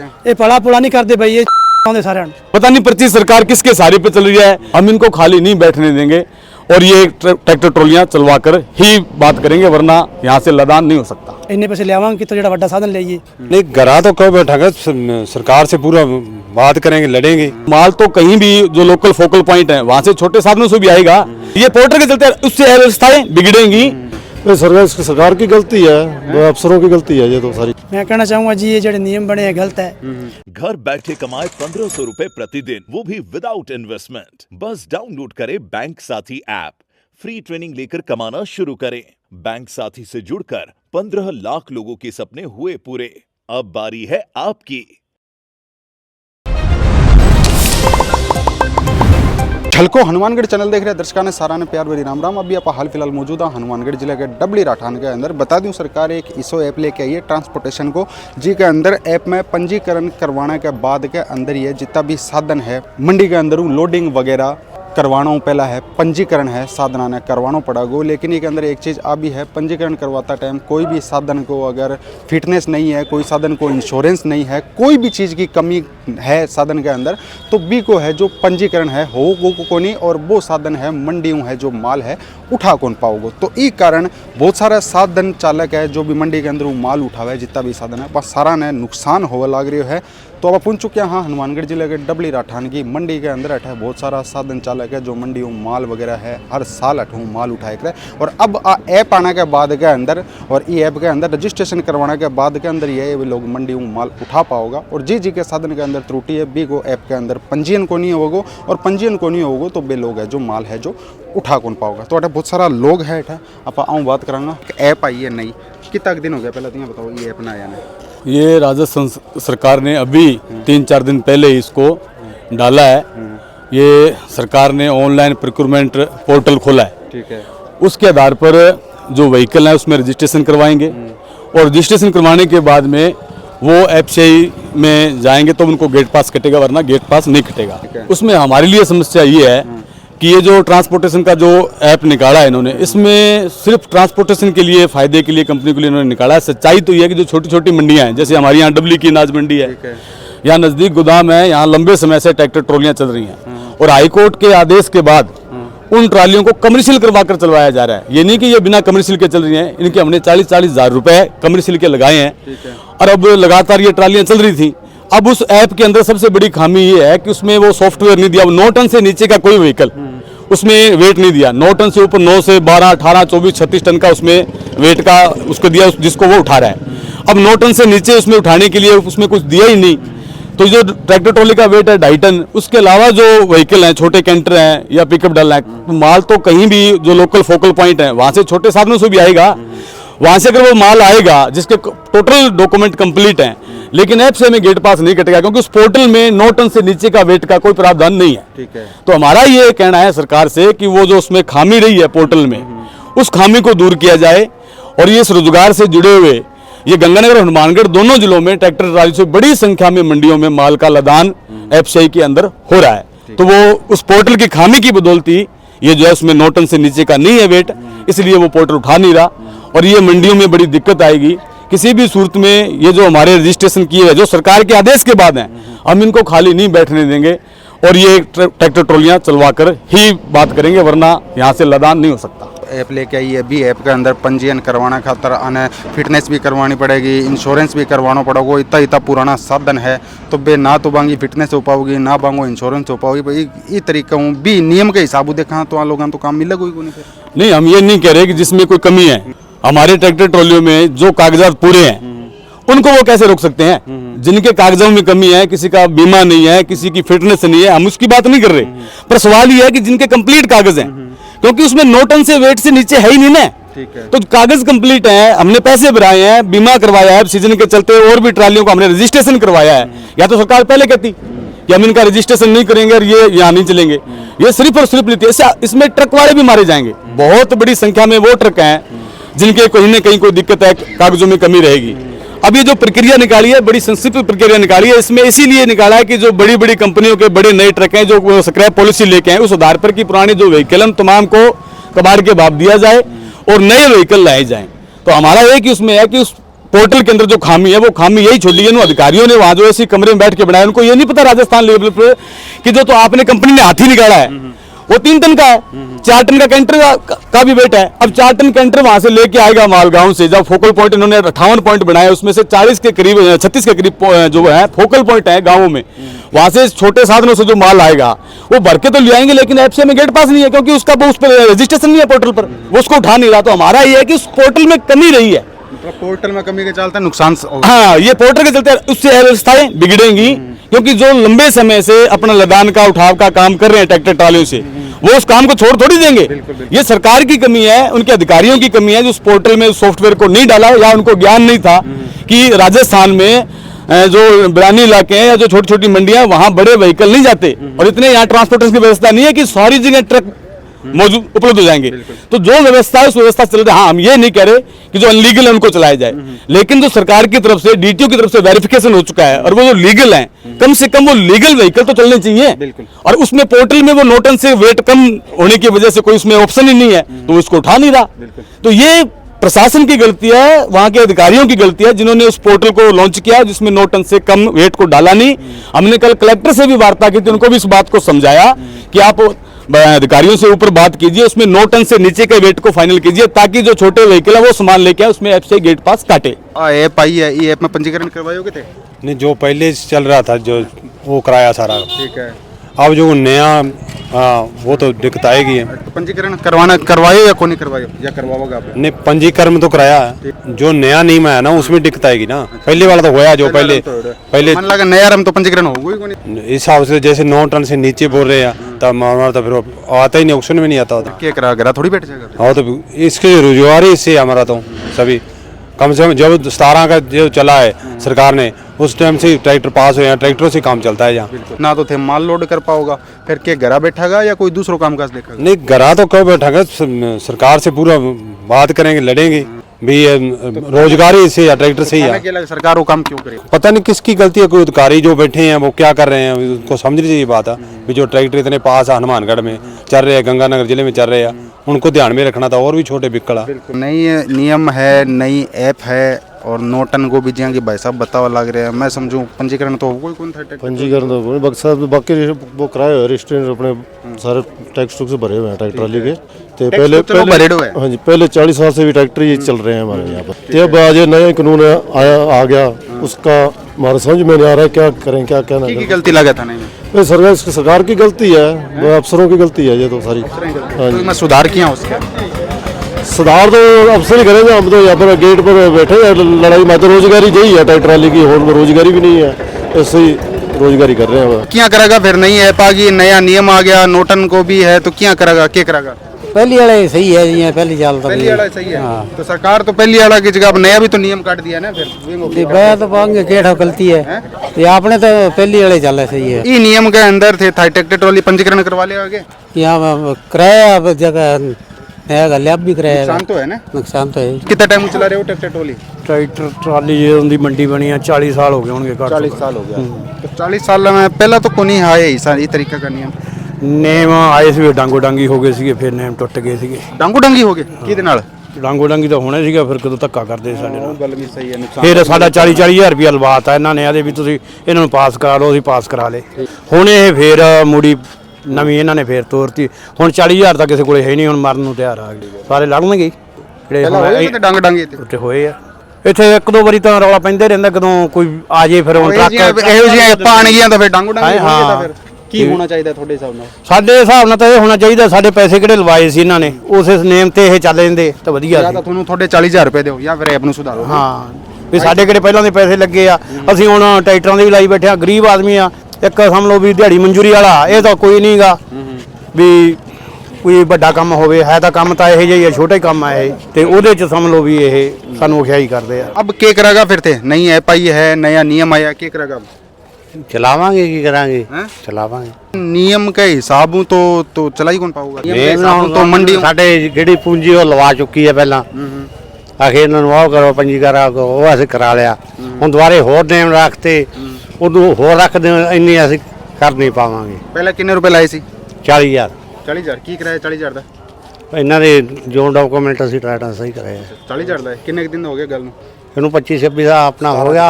ये पढ़ा पुढ़ा नहीं करते भाई, ये सारे पता नहीं पर्ची सरकार किसके सहारे पे चल रही है। हम इनको खाली नहीं बैठने देंगे और ये ट्रैक्टर ट्रॉलियां चलवा कर ही बात करेंगे, वरना यहाँ से लदान नहीं हो सकता। इन्ने पैसे ले आवांगे तो जड़ा बड़ा साधन ले नहीं, घरा तो कब बैठा सरकार से पूरा बात करेंगे, लड़ेंगे। माल तो कहीं भी जो लोकल फोकल पॉइंट है वहाँ से छोटे साधनों से भी आएगा। ये पोर्टर के चलते उससे व्यवस्थाएं बिगड़ेंगी। सरकार की गलती है, अफसरों की गलती है ये तो सारी। मैं कहना चाहूंगा जी, ये जो नियम बने हैं गलत है। घर बैठे कमाए 1500 रुपए प्रतिदिन, वो भी विदाउट इन्वेस्टमेंट। बस डाउनलोड करें बैंक साथी ऐप, फ्री ट्रेनिंग लेकर कमाना शुरू करें। बैंक साथी से जुड़कर 15 लाख लोगों के सपने हुए पूरे। अब बारी है आपकी। झलको हनुमानगढ़ चैनल देख रहे दर्शकों ने सारा ने प्यार भरी राम राम। अभी आप हाल फिलहाल मौजूदा हनुमानगढ़ जिले के डबली राठान के अंदर। बता दूं, सरकार एक ISO ऐप लेके आई है ट्रांसपोर्टेशन को, जी के अंदर ऐप में पंजीकरण करवाने के बाद के अंदर ये जितना भी साधन है मंडी के अंदर लोडिंग वगैरह करवाना पहला है, पंजीकरण है साधना ने करवाना पड़ेगा। लेकिन ये अंदर एक चीज़ आ भी है, पंजीकरण करवाता टाइम कोई भी साधन को अगर फिटनेस नहीं है, कोई साधन को इंश्योरेंस नहीं है, कोई भी चीज़ की कमी है साधन के अंदर, तो बी को है जो पंजीकरण है हो को नहीं, और वो साधन है मंडियों है जो माल है उठा कौन पाओगे। तो इस कारण बहुत सारा साधन चालक है जो भी मंडी के अंदर वो माल उठावे, जितना भी साधन है बस सारा ने नुकसान होने लग रही है। तो अब पहुंच चुके हैं हाँ हनुमानगढ़ जिले के डबली राठान की मंडी के अंदर। अठे बहुत सारा साधन चालक है जो मंडी माल वगैरह है हर साल अठू माल उठाए करे। और अब ऐप आने के बाद के अंदर और ई ऐप के अंदर रजिस्ट्रेशन करवाने के बाद के अंदर ये लोग मंडी माल उठा पाओगा। और जी के साधन के अंदर त्रुटि है, बी को ऐप के अंदर पंजीयन को नहीं होगा, और पंजीयन को नहीं होगा तो बे लोग है जो माल है जो उठा कौन पाओगा। तो अठे बहुत सारा लोग है अठे आप आऊँ बात करांगा। ऐप आई है नहीं, कितना दिन हो गया पहले तो बताओ ये ऐप ना आया नहीं? ये राजस्थान सरकार ने अभी 3-4 दिन पहले इसको डाला है। ये सरकार ने ऑनलाइन प्रोक्योरमेंट पोर्टल खोला है। ठीक है। उसके आधार पर जो व्हीकल है उसमें रजिस्ट्रेशन करवाएंगे, और रजिस्ट्रेशन करवाने के बाद में वो एफसीआई में जाएंगे तो उनको गेट पास कटेगा, वरना गेट पास नहीं कटेगा। उसमें हमारे लिए समस्या ये है कि ये जो ट्रांसपोर्टेशन का जो ऐप निकाला है इन्होंने, इसमें सिर्फ ट्रांसपोर्टेशन के लिए फायदे के लिए कंपनी के लिए इन्होंने निकाला है। सच्चाई तो ये है कि जो छोटी छोटी मंडियां हैं, जैसे हमारी यहाँ डबली की अनाज मंडी है, यहाँ नज़दीक गोदाम है, यहाँ लंबे समय से ट्रैक्टर ट्रॉलियां चल रही हैं, और हाईकोर्ट के आदेश के बाद उन ट्रालियों को कमर्शियल करवा कर चलवाया जा रहा है। ये नहीं कि ये बिना कमर्शियल के चल रही हैं, इनके हमने 40-40 हज़ार रुपए कमर्शियल के लगाए हैं, और अब लगातार ये ट्रालियां चल रही थी। अब उस ऐप के अंदर सबसे बड़ी खामी ये है कि उसमें वो सॉफ्टवेयर नहीं दिया। 9 टन से नीचे का कोई व्हीकल उसमें वेट नहीं दिया। 9 टन से ऊपर 9 से 12, 18, 24, 36 टन का उसमें वेट का उसको दिया, जिसको वो उठा रहा है। अब 9 टन से नीचे उसमें उठाने के लिए उसमें कुछ दिया ही नहीं। तो जो ट्रैक्टर ट्रॉली का वेट है 2.5 टन, उसके अलावा जो व्हीकल हैं, छोटे कैंटर हैं या पिकअप डल है, तो माल तो कहीं भी जो लोकल फोकल पॉइंट है वहाँ से छोटे साधनों से भी आएगा। वहाँ से अगर वो माल आएगा जिसके टोटल डॉक्यूमेंट कंप्लीट हैं, लेकिन ऐप से हमें गेट पास नहीं कटेगा, क्योंकि उस पोर्टल में 9 टन से नीचे का वेट का कोई प्रावधान नहीं है। ठीक है। तो हमारा ये कहना है सरकार से कि वो जो उसमें खामी रही है पोर्टल में, उस खामी को दूर किया जाए। और ये इस रोजगार से जुड़े हुए ये गंगानगर और हनुमानगढ़ दोनों जिलों में ट्रैक्टर ट्राली से बड़ी संख्या में मंडियों में माल का लदान एफसीआई के अंदर हो रहा है। तो वो उस पोर्टल की खामी की बदौलती ये जो है उसमें 9 टन से नीचे का नहीं है वेट, इसलिए वो पोर्टल उठा नहीं रहा, और ये मंडियों में बड़ी दिक्कत आएगी। किसी भी सूरत में ये जो हमारे रजिस्ट्रेशन किए हैं जो सरकार के आदेश के बाद हैं, हम इनको खाली नहीं बैठने देंगे, और ये ट्रैक्टर ट्रॉलियां चलवा कर ही बात करेंगे, वरना यहाँ से लदान नहीं हो सकता। ऐप लेके आई है, भी ऐप के अंदर पंजीयन करवाना खातर आने फिटनेस भी करवानी पड़ेगी, इंश्योरेंस भी करवाना पड़ेगा। इतना पुराना साधन है तो बे ना तो बांगी फिटनेस हो पाओगी, ना बांगो इंश्योरेंस हो पाओगी। भाई ये तरीका हूँ भी नियम के हिसाब देखा तो लोगों तो काम मिलेगा कोई को नहीं। हम ये नहीं कह रहे कि जिसमें कोई कमी है, हमारे ट्रैक्टर ट्रॉलियों में जो कागजात पूरे हैं उनको वो कैसे रोक सकते हैं। जिनके कागजों में कमी है, किसी का बीमा नहीं है, किसी की फिटनेस नहीं है, हम उसकी बात नहीं कर रहे, पर सवाल ये है कि जिनके कंप्लीट कागज हैं, क्योंकि उसमें 9 टन से वेट से नीचे है ही नहीं ना। तो कागज कंप्लीट है, हमने पैसे भराए हैं, बीमा करवाया है, सीजन के चलते और भी ट्रालियों को हमने रजिस्ट्रेशन करवाया है। या तो सरकार पहले कहती कि हम इनका रजिस्ट्रेशन नहीं करेंगे और ये यहाँ नहीं चलेंगे, ये सिर्फ और सिर्फ लेती है। इसमें ट्रक वाले भी मारे जाएंगे। बहुत बड़ी संख्या में वो ट्रक हैं जिनके कहीं ना कहीं कोई दिक्कत है, कागजों में कमी रहेगी। अब ये जो प्रक्रिया निकाली है, बड़ी संक्षिप्त प्रक्रिया निकाली है, इसमें इसीलिए निकाला है कि जो बड़ी बड़ी कंपनियों के बड़े नए ट्रक हैं जो स्क्रैप पॉलिसी लेके आए, उस आधार पर कि पुराने जो व्हीकल हैं तमाम को कबाड़ के भाव दिया जाए और नए व्हीकल लाए जाएं। तो हमारा ये कि उसमें है कि उस पोर्टल के अंदर जो खामी है वो खामी यही छोड़ी है, अधिकारियों ने वहां जो ऐसी कमरे में बैठ के बनाया, उनको ये नहीं पता राजस्थान लेवल पे कि जो तो आपने कंपनी ने हाथी निकाला है वो 3 टन का है, 4 टन का कैंटर का भी वेट है। अब 4 टन कैंटर वहां से लेके आएगा मालगांव से, जब फोकल पॉइंट इन्होंने 58 पॉइंट बनाए, उसमें से 40 के करीब 36 के करीब जो है फोकल पॉइंट है गाँवों में, वहां से छोटे साधनों से जो माल आएगा वो भर के तो ले आएंगे, लेकिन एफसीआई में गेट पास नहीं है, क्योंकि उसका उस पर रजिस्ट्रेशन नहीं है पोर्टल पर, वो उसको उठा नहीं रहा। तो हमारा ये है कि उस पोर्टल में कमी रही है, पोर्टल में कमी के चलते नुकसान हाँ, ये पोर्टल के चलते उससे अव्यवस्थाएं बिगड़ेंगी, क्योंकि जो लंबे समय से अपना लदान का उठाव का काम कर रहे हैं ट्रैक्टर ट्रालियों से, वो उस काम को छोड़ थोड़ी देंगे। ये सरकार की कमी है, उनके अधिकारियों की कमी है जो उस पोर्टल में उस सॉफ्टवेयर को नहीं डाला, या उनको ज्ञान नहीं था कि राजस्थान में जो बिरानी इलाके हैं या जो छोटी छोटी मंडियां, वहां बड़े व्हीकल नहीं जाते, और इतने यहाँ ट्रांसपोर्टेशन की व्यवस्था नहीं है कि सारी जगह ट्रक मौजूद उपलब्ध हो जाएंगे। तो जो व्यवस्था है उस व्यवस्था चल रही है। हाँ, हम ये नहीं कह रहे कि जो अनलीगल है उनको चलाया जाए, लेकिन जो सरकार की तरफ से डीटीओ की तरफ से वेरिफिकेशन हो चुका है, और वो जो लीगल है, कम से कम वो लीगल व्हीकल तो चलने चाहिए। और उसमें पोर्टल में वो नोटन से वेट कम होने की वजह से कोई उसमें ऑप्शन ही नहीं है, तो उसको उठा नहीं रहा। तो ये प्रशासन की गलती है, वहां के अधिकारियों की गलती है जिन्होंने उस पोर्टल को लॉन्च किया जिसमें 9 टन से कम वेट को डाला नहीं। हमने कल कलेक्टर से भी वार्ता की थी, उनको भी इस बात को समझाया कि आप अधिकारियों से ऊपर बात कीजिए, उसमें 9 टन से नीचे के वेट को फाइनल कीजिए, ताकि जो छोटे व्हीकल है वो सामान लेके आए, उसमें एफसीआई गेट पास काटे। ऐप आई है, ये ऐप में पंजीकरण करवाओगे थे? नहीं, जो पहले चल रहा था जो वो कराया सारा, ठीक है। अब जो नया वो तो दिक्कत आएगी है। तो पंजीकरण करवाए या को नहीं करवाए, या करवाओगे आप? नहीं, पंजीकरण तो कराया है, जो नया नियम है ना उसमें दिक्कत आएगी ना। पहले वाला तो होया, जो पहले मन लगा नया रम तो पंजीकरण होगा ही को नहीं। इस हिसाब से जैसे 9 टन से नीचे बोल रहे हैं, तब हमारा तो फिर आता ही नहीं, ऑप्शन में नहीं आता होता। क्या करा गरा थोड़ी बैठ जाएगा। हाँ, तो इसके रोजगार ही इससे हमारा तो सभी कम से कम जब 17 का जो चला है सरकार ने, उस टाइम से ट्रैक्टर पास हुए हैं, ट्रैक्टरों से काम चलता है यहाँ। ना तो थे माल लोड कर पाओगा, फिर क्या घरा बैठागा या कोई दूसरों काम काज देखेगा? नहीं, घरा तो कब बैठागा, सरकार से पूरा बात करेंगे, लड़ेंगे भी, रोजगार ही इससे या ट्रैक्टर से ही है। सरकार वो काम क्यों करे? पता नहीं किसकी गलती है, कोई अधिकारी जो बैठे हैं वो क्या कर रहे हैं, उनको समझनी चाहिए बात है भी जो ट्रैक्टर इतने पास है, हनुमानगढ़ में चल रहे हैं, गंगानगर जिले में चल रहे हैं, उनको ध्यान में रखना था, और भी छोटे बिकड़ा। नई नियम है, नई ऐप है, और 9 टन को भी जिया कि भाई साहब बतावा लग रहे हैं। मैं समझूं पंजीकरण तो कोई कौन था? पंजीकरण तो बक्सा बाकी वो कराए हुए रजिस्ट्रेशन अपने सारे टैक्स टूक से भरे हुए हैं ट्रैक्टर ट्राली के। तो पहले हाँ जी, पहले 40 साल से भी ट्रैक्टर ये चल रहे हैं हमारे यहाँ पर। तो अब आज नया कानून आ गया, उसका हमारे समझ में नहीं आ रहा है क्या करें, क्या कहना है। गलती लगा था नहीं, सरकार की गलती है, अफसरों की गलती है ये तो सारी। हाँ जी, मैं सुधार किया उसका सुधार तो अफसर ही करेंगे, हम तो यहाँ पर गेट पर बैठे हैं, लड़ाई में तो रोजगारी यही है ट्रैक्टर ट्राली की, और रोजगारी भी नहीं है, ऐसे ही रोजगारी कर रहे हैं। क्या करेगा फिर? नई ऐप आ गई, नया नियम आ गया, 9 टन को भी है, तो क्या करेगा, क्या करेगा? पहली वाला सही है, ये पहली चाल पहली वाला सही है। तो सरकार तो पहली वाला की जगह अब नया भी तो नियम काट दिया ना, फिर बया तो पाएंगे केठा गलती है, ये आपने तो पहली वाले चल सही है। ये नियम के अंदर थे ट्रैक्टर ट्रॉली पंजीकरण करवा ले आगे, यहाँ किराया जगह नया भी कराया, नुकसान तो है ना? नुकसान तो है। कितना टाइम चला रहे हो ट्रैक्टर ट्रॉली? ट्रैक्टर ट्राली ये उनकी मंडी बनी है 40 साल हो गए होंगे। 40 साल हो गया। तो 40 साल में पहला तो को नहीं आया ये तरीका का नियम। नेम आए सी डांगो डांगी हो गए सी, फिर नेम टੁੱਟ ਗਏ ਸੀਗੇ। ਡਾਂਗੋ ਡਾਂਗੀ ਹੋ ਗਏ ਕਿਹਦੇ ਨਾਲ? ਡਾਂਗੋ ਡਾਂਗੀ ਤਾਂ ਹੋਣਾ ਸੀਗਾ, ਫਿਰ ਕਦੋਂ ਧੱਕਾ ਕਰਦੇ ਸਾਡੇ ਨਾਲ। ਗੱਲ ਵੀ ਸਹੀ ਹੈ, ਨੁਕਸਾਨ ਫਿਰ ਸਾਡਾ 40 ਹਜ਼ਾਰ ਰੁਪਇਆ ਲਵਾਤਾ ਇਹਨਾਂ ਨੇ, ਆਦੇ ਵੀ ਤੁਸੀਂ ਇਹਨਾਂ ਨੂੰ ਪਾਸ ਕਰਾ ਲਓ, ਅਸੀਂ ਪਾਸ ਕਰਾ ਲੇ। ਹੁਣ ਇਹ ਫਿਰ ਮੁੜੀ ਨਵੀਂ ਇਹਨਾਂ ਨੇ ਫਿਰ ਤੋਰਤੀ, ਹੁਣ 40,000 ਤਾਂ ਕਿਸੇ ਕੋਲੇ ਹੈ ਨਹੀਂ, ਹੁਣ ਮਰਨ ਨੂੰ ਤਿਆਰ ਆ ਗਏ ਸਾਰੇ। ਲੱਗਣਗੇ ਜਿਹੜੇ ਡਾਂਗ ਡਾਂਗੇ ਉੱਤੇ ਹੋਏ ਆ। ਇੱਥੇ ਇੱਕ ਦੋ ਵਾਰੀ ਤਾਂ ਰੌਲਾ ਪੈਂਦੇ ਰਹਿੰਦਾ, ਕਦੋਂ ਕੋਈ ਆ ਜੇ ਫਿਰ ਹੁਣ ਟਰੱਕ ਇਹੋ ਜਿਹੀਆਂ ਪਾਣਗੀਆਂ ਤਾਂ ਫਿਰ ਡਾਂਗੋ ਡਾਂਗੀ ਹੋਣਗੇ। ਤਾਂ ਫਿਰ ਕੀ ਹੋਣਾ ਚਾਹੀਦਾ ਤੁਹਾਡੇ ਹਿਸਾਬ ਨਾਲ? ਸਾਡੇ ਹਿਸਾਬ ਨਾਲ ਤਾਂ ਇਹ ਹੋਣਾ ਚਾਹੀਦਾ, ਸਾਡੇ ਪੈਸੇ ਕਿਹੜੇ ਲਵਾਏ ਸੀ ਇਹਨਾਂ ਨੇ, ਉਸੇ ਨੇਮ ਤੇ ਇਹ ਚੱਲ ਜਾਂਦੇ ਤਾਂ ਵਧੀਆ ਸੀ। ਤਾਂ ਤੁਹਾਨੂੰ ਤੁਹਾਡੇ 40,000 ਰੁਪਏ ਦਿਓ ਜਾਂ ਫਿਰ ਐਪ ਨੂੰ ਸੁਧਾਰੋ। ਹਾਂ, ਵੀ ਸਾਡੇ ਕਿਹੜੇ ਪਹਿਲਾਂ ਦੇ ਪੈਸੇ ਲੱਗੇ ਆ, ਅਸੀਂ ਹੁਣ ਟਰੈਕਟਰਾਂ ਦੇ ਵੀ ਲਾਈ ਬੈਠੇ ਆ, ਗਰੀਬ ਆਦਮੀ ਆ। ਇੱਕ ਸਮਝ ਲਓ ਵੀ ਦਿਹਾੜੀ ਮਨਜ਼ੂਰੀ ਵਾਲਾ, ਇਹ ਤਾਂ ਕੋਈ ਨਹੀਂਗਾ ਵੀ ਕੋਈ ਵੱਡਾ ਕੰਮ ਹੋਵੇ, ਹੈ ਤਾਂ ਕੰਮ ਤਾਂ ਇਹ ਜਿਹਾ ਹੀ ਆ, ਛੋਟਾ ਹੀ ਕੰਮ ਆ ਇਹ, ਤੇ ਉਹਦੇ ਚ ਸਮਝ ਲਓ ਵੀ ਇਹ ਸਾਨੂੰ ਅਖਿਆਈ ਕਰਦੇ ਆ। अब क्या करेगा फिर थे? नई ऐप आई है, नया नियम आया, क्या करेगा? चलावांगे की करांगे, चलावांगे नियम के हिसाब तो चला ही कौन पाऊगा? तो मंडी ਸਾਡੇ ਜਿਹੜੀ ਪੂੰਜੀ ਉਹ ਲਵਾ ਚੁੱਕੀ ਹੈ ਪਹਿਲਾਂ, ਆਖੇ ਇਹਨਾਂ ਨੂੰ ਉਹ ਕਰੋ ਪੰਜੀਕਰਨ, ਉਹ ਅਸੀਂ ਕਰਾ ਲਿਆ। ਹੁਣ ਦੁਬਾਰੇ ਹੋਰ ਨੇਮ ਰੱਖਤੇ, ਉਦੋਂ ਹੋਰ ਰੱਖਦੇ ਇੰਨੀ ਅਸੀਂ ਕਰ ਨਹੀਂ ਪਾਵਾਂਗੇ। पहले कितने रुपए लाए सी? 40,000 40,000 की कराया? 40,000 ਦਾ ਇਹਨਾਂ ਦੇ ਜੋ ਡਾਕੂਮੈਂਟ ਅਸੀਂ ਟਰੈਕਟਰ ਸਹੀ ਕਰਾਇਆ। 40,000 ਦਾ ਕਿੰਨੇ ਦਿਨ ਹੋ ਗਏ ਗੱਲ ਨੂੰ? ਇਹਨੂੰ 25-26 ਦਾ ਆਪਣਾ ਹੋ ਗਿਆ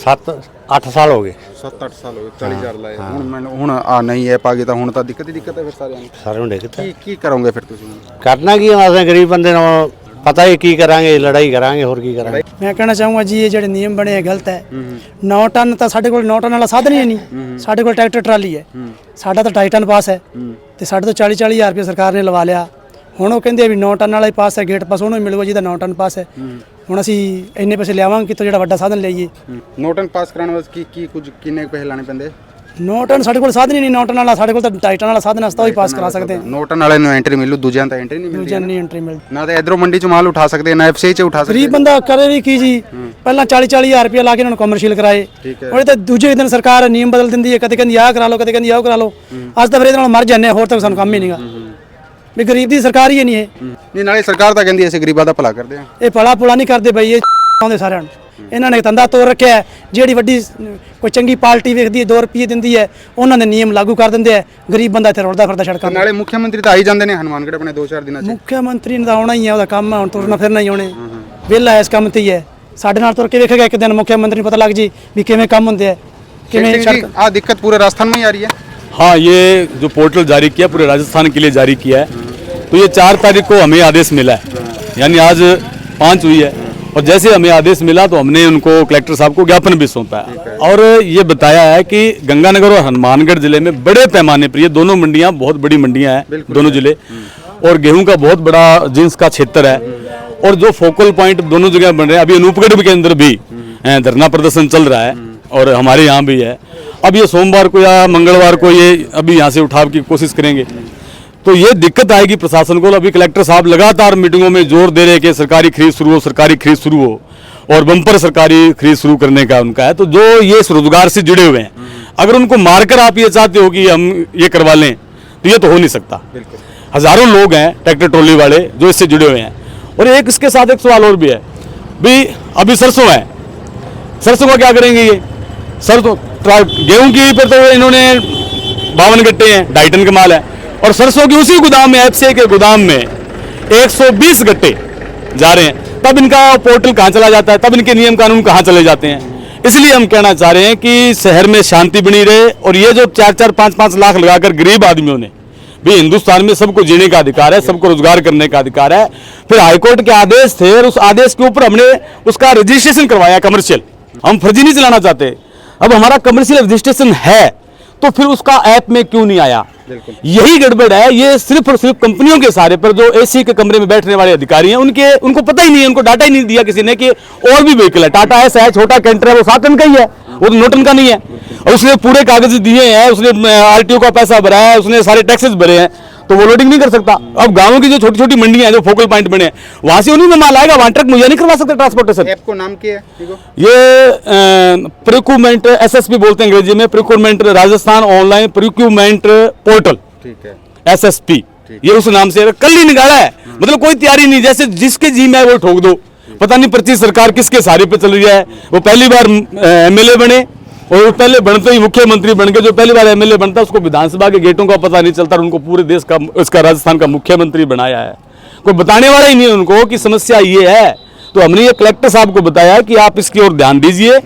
7-8 ਸਾਲ ਹੋ ਗਏ 7-8 ਸਾਲ ਹੋ ਗਏ 40,000 ਲਾਏ ਹੁਣ ਆ ਨਹੀਂ ਐਪ ਆ ਗਈ ਤਾਂ ਹੁਣ ਤਾਂ ਦਿੱਕਤ ਹੀ ਦਿੱਕਤ ਹੈ ਫਿਰ ਸਾਰਿਆਂ ਨੂੰ। ਸਾਰਿਆਂ ਨੂੰ ਦਿੱਕਤ ਹੈ। ਕੀ ਕਰੋਗੇ ਫਿਰ ਤੁਸੀਂ? ਕਰਨਾ ਕੀ ਹੈ, ਅਸੀਂ ਗਰੀਬ ਬੰਦੇ ਨੂੰ ਪਤਾ ਹੀ ਕੀ ਕਰਾਂਗੇ, ਲੜਾਈ ਕਰਾਂਗੇ, ਹੋਰ ਕੀ ਕਰਾਂਗੇ। ਮੈਂ ਕਹਿਣਾ ਚਾਹੂੰਗਾ ਜੀ ਇਹ ਜਿਹੜੇ ਨਿਯਮ ਬਣੇ ਆ ਗਲਤ ਹੈ। 9 ਟਨ ਤਾਂ ਸਾਡੇ ਕੋਲ 9 ਟਨ ਵਾਲਾ ਸਾਧਨ ਹੀ ਨਹੀਂ, ਸਾਡੇ ਕੋਲ ਟਰੈਕਟਰ ਟਰਾਲੀ ਹੈ, ਸਾਡਾ ਤਾਂ 2.5 ਟਨ ਪਾਸ ਹੈ ਤੇ ਸਾਡੇ ਤੋਂ 40-40 ਹਜ਼ਾਰ ਰੁਪਏ ਸਰਕਾਰ ਨੇ ਲਵਾ ਲਿਆ। ਹੁਣ ਉਹ ਕਹਿੰਦੇ ਵੀ 9 ਟਨ ਵਾਲਾ ਹੀ ਪਾਸ ਹੈ, ਗੇਟ ਪਾਸ ਉਹਨੂੰ ਹੀ ਮਿਲੂਗਾ ਜਿਹਦਾ 9 ਟਨ ਪਾਸ ਹੈ। ਹੁਣ ਅਸੀਂ ਇੰਨੇ ਪੈਸੇ ਲਿਆਵਾਂਗੇ ਕਿਤੋਂ ਜਿਹੜਾ ਵੱਡਾ ਸਾਧਨ ਲਈਏ। 9 ਟਨ ਪਾਸ ਕਰਾਉਣ ਵਾਸਤੇ ਕੀ ਕੁਝ ਕਿੰਨੇ ਪੈਸੇ ਲਾਣੇ ਪੈਂਦੇ? 9 ਟਨ ਸਾਡੇ ਕੋਲ ਸਾਧਨ ਹੀ ਨਹੀਂ, 9 ਟਨ ਵਾਲਾ ਸਾਡੇ ਕੋਲ ਤਾਂ 2.5 ਟਨ ਵਾਲਾ ਸਾਧਨ ਹਸਤਾ ਹੀ ਪਾਸ ਕਰਾ ਸਕਦੇ ਹਾਂ। 9 ਟਨ ਵਾਲੇ ਨੂੰ ਐਂਟਰੀ ਮਿਲੂ, ਦੂਜਿਆਂ ਤਾਂ ਐਂਟਰੀ ਨਹੀਂ ਮਿਲਦੀ। ਦੂਜਿਆਂ ਨੂੰ ਨਹੀਂ ਐਂਟਰੀ ਮਿਲਦੀ। ਨਾ ਤਾਂ ਇਧਰੋਂ ਮੰਡੀ ਚ ਮਾਲ ਉਠਾ ਸਕਦੇ, ਨਾ ਐਫਸੀ ਚ ਉਠਾ ਸਕਦੇ। ਗਰੀਬ ਬੰਦਾ ਕਰੇ ਵੀ ਕੀ ਜੀ, ਪਹਿਲਾਂ 40-40 ਹਜ਼ਾਰ ਰੁਪਏ ਲਾ ਕੇ ਇਹਨਾਂ ਨੂੰ ਕਮਰਸ਼ੀਅਲ ਕਰਾਏ, ਉਹਦੇ ਤਾਂ ਦੂਜੇ ਦਿਨ ਸਰਕਾਰ ਨਿਯਮ ਬਦਲ ਦਿੰਦੀ ਹੈ, ਕਦੇ ਕਹਿੰਦੀ ਆਹ ਕਰਾ ਲਓ, ਕਦੇ ਕਹਿੰਦੀ ਆਹ ਕਰਾ ਲਓ। ਅੱਜ ਤਾਂ ਫਿਰ ਇਹਦੇ ਨਾਲ ਮਰ ਜਾਂਦੇ, ਹੋਰ ਤਾਂ ਸਾਨੂੰ ਕੰਮ ਹੀ ਨਹੀਂਗਾ ਵੀ ਗਰੀਬ ਦੀ ਸਰਕਾਰ ਹੀ ਨਹੀਂ ਇਹ। ਨਹੀਂ ਨਾਲੇ ਸਰਕਾਰ ਤਾਂ ਕਹਿੰਦੀ ਅਸੀਂ ਗਰੀਬਾਂ ਦਾ ਭਲਾ ਕਰਦੇ ਹਾਂ। ਇਹ ਭਲਾ ਪੁਲਾ ਨਹੀਂ ਕਰਦੇ ਬਈ, ਇਹ ਆਉਂਦੇ ਸਾਰਿਆਂ ਨੂੰ। ਇਹਨਾਂ ਨੇ ਧੰਦਾ ਤੋੜ ਰੱਖਿਆ ਹੈ, ਜਿਹੜੀ ਵੱਡੀ ਕੋਈ ਚੰਗੀ ਪਾਰਟੀ ਵੇਖਦੀ ਹੈ 2 ਰੁਪਏ ਦਿੰਦੀ ਹੈ, ਉਹਨਾਂ ਦੇ ਨਿਯਮ ਲਾਗੂ ਕਰ ਦਿੰਦੇ ਆ, ਗਰੀਬ ਬੰਦਾ ਇੱਥੇ ਰੁਲਦਾ ਫਿਰਦਾ ਸੜਕਾਂ ਤੇ। ਨਾਲੇ ਮੁੱਖ ਮੰਤਰੀ ਤਾਂ ਆਈ ਜਾਂਦੇ ਨੇ ਹਨੂਮਾਨਗੜ੍ਹ ਆਪਣੇ 2-4 ਦਿਨਾਂ ਚ। ਮੁੱਖ ਮੰਤਰੀ ਨੇ ਤਾਂ ਆਉਣਾ ਹੀ ਹੈ, ਉਹਦਾ ਕੰਮ ਹੈ ਹੁਣ ਤੁਰਨਾ ਫਿਰਨਾ ਹੀ ਉਹਨੇ, ਵਿਹਲਾ ਇਸ ਕੰਮ ਤੇ ਹੀ ਹੈ। ਸਾਡੇ ਨਾਲ ਤੁਰ ਕੇ ਵੇਖੇਗਾ ਇੱਕ ਦਿਨ ਮੁੱਖ ਮੰਤਰੀ ਨੂੰ ਪਤਾ ਲੱਗ ਜੀ ਵੀ ਕਿਵੇਂ ਕੰਮ ਹੁੰਦੇ ਆ, ਕਿਵੇਂ ਸੜਕ। ਆ ਦਿੱਕਤ ਪੂਰੇ राजस्थान में ही आ रही है। हाँ, ये जो पोर्टल जारी किया पूरे राजस्थान के लिए जारी किया है। तो ये 4 तारीख को हमें आदेश मिला है, यानी आज 5 हुई है, और जैसे हमें आदेश मिला तो हमने उनको कलेक्टर साहब को ज्ञापन भी सौंपा है और ये बताया है कि गंगानगर और हनुमानगढ़ जिले में बड़े पैमाने पर, ये दोनों मंडियां बहुत बड़ी मंडियां हैं, दोनों जिले, और गेहूं का बहुत बड़ा जिन्स का क्षेत्र है, और जो फोकल पॉइंट दोनों जगह बन रहे हैं। अभी अनूपगढ़ के अंदर भी धरना प्रदर्शन चल रहा है और हमारे यहाँ भी है। अब ये सोमवार को या मंगलवार को ये अभी यहाँ से उठाव की कोशिश करेंगे तो ये दिक्कत आएगी प्रशासन को। अभी कलेक्टर साहब लगातार मीटिंगों में जोर दे रहे हैं कि सरकारी खरीद शुरू हो, सरकारी खरीद शुरू हो, और बम्पर सरकारी खरीद शुरू करने का उनका है। तो जो ये इस रोजगार से जुड़े हुए हैं, अगर उनको मारकर आप ये चाहते हो कि हम ये करवा लें तो ये तो हो नहीं सकता। हजारों लोग हैं ट्रैक्टर ट्रॉली वाले जो इससे जुड़े हुए हैं। और एक इसके साथ एक सवाल और भी है, भाई अभी सरसों है, सरसों का क्या करेंगे? ये सरसों गेहूं की पर तो इन्होंने 52 गट्टे हैं, 2.5 टन का माल है, और सरसों की उसी गोदाम में, एफसीआई के गोदाम में 120 गट्टे जा रहे हैं। तब इनका पोर्टल कहाँ चला जाता है, तब इनके नियम कानून कहाँ चले जाते हैं। इसलिए हम कहना चाह रहे हैं कि शहर में शांति बनी रहे, और ये जो 4-4, 5-5 लाख लगाकर गरीब आदमियों ने, भी हिंदुस्तान में सबको जीने का अधिकार है, सबको रोजगार करने का अधिकार है। फिर हाईकोर्ट के आदेश थे और उस आदेश के ऊपर हमने उसका रजिस्ट्रेशन करवाया कमर्शियल। हम फर्जी नहीं चलाना चाहते। अब हमारा कमर्शियल रजिस्ट्रेशन है तो फिर उसका ऐप में क्यों नहीं आया? यही गड़बड़ है। ये सिर्फ और सिर्फ कंपनियों के सहारे पर जो एसी के कमरे में बैठने वाले अधिकारी हैं उनको पता ही नहीं है, उनको डाटा ही नहीं दिया किसी ने कि और भी व्हीकल है। टाटा है, शायद छोटा कैंटर है, वो 7 टन का ही है, वो तो 9 टन का नहीं है, और उसने पूरे कागज दिए हैं, उसने आरटीओ का पैसा भरा है, उसने सारे टैक्सेस भरे हैं, तो वो लोडिंग नहीं कर सकता। अब गांवों की जो छोटी छोटी मंडियां हैं, जो फोकल पॉइंट बने हैं, वहां से उन्हीं में माल आएगा, वहां ट्रक मुहैया नहीं करवा सकते ट्रांसपोर्टेशन। ऐप को नाम क्या है? ये प्रिक्यूमेंट एसएसपी बोलते हैं अंग्रेजी में, प्रिक्यूमेंट राजस्थान ऑनलाइन प्रिक्यूमेंट पोर्टल, ठीक है, एसएसपी, ये उस नाम से कल ही निकाला है। मतलब कोई तैयारी नहीं, जैसे जिसके जी में वो ठोक दो। पता नहीं पर्ची सरकार किसके सहारे पे चल रही है। वो पहली बार एमएलए बने, और पहले बनते ही मुख्यमंत्री बन के, जो पहली बार एमएलए बनता है उसको विधानसभा के गेटों का पता नहीं चलता, और उनको पूरे देश का, इसका राजस्थान का मुख्यमंत्री बनाया है। कोई बताने वाला ही नहीं है उनको कि समस्या ये है। तो हमने ये कलेक्टर साहब को बताया कि आप इसकी ओर ध्यान दीजिए,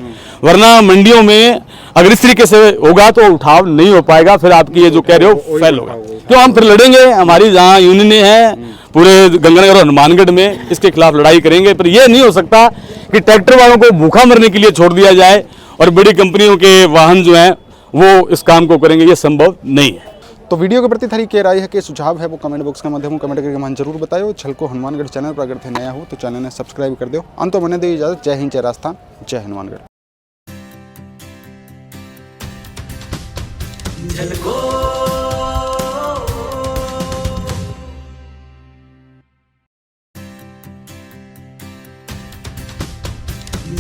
वरना मंडियों में अगर इस तरीके से होगा तो उठाव नहीं हो पाएगा, फिर आपकी ये जो कह रहे हो फेल होगा। क्यों? हम फिर लड़ेंगे, हमारी जहाँ यूनियन है पूरे गंगानगर और हनुमानगढ़ में, इसके खिलाफ लड़ाई करेंगे। पर यह नहीं हो सकता कि ट्रैक्टर वालों को भूखा मरने के लिए छोड़ दिया जाए और बड़ी कंपनियों के वाहन जो हैं वो इस काम को करेंगे, ये संभव नहीं है। तो वीडियो के प्रति थारी क्या राय है, कि सुझाव है, वो कमेंट बॉक्स के माध्यम कमेंट करके मन जरूर बताओ। झलको हनुमानगढ़ चैनल पर अगर थे नया हो तो चैनल ने सब्सक्राइब कर दो। अंत मैंने दी इजाजत। जय हिंद, जय राजस्थान, जय हनुमानगढ़।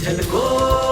झलको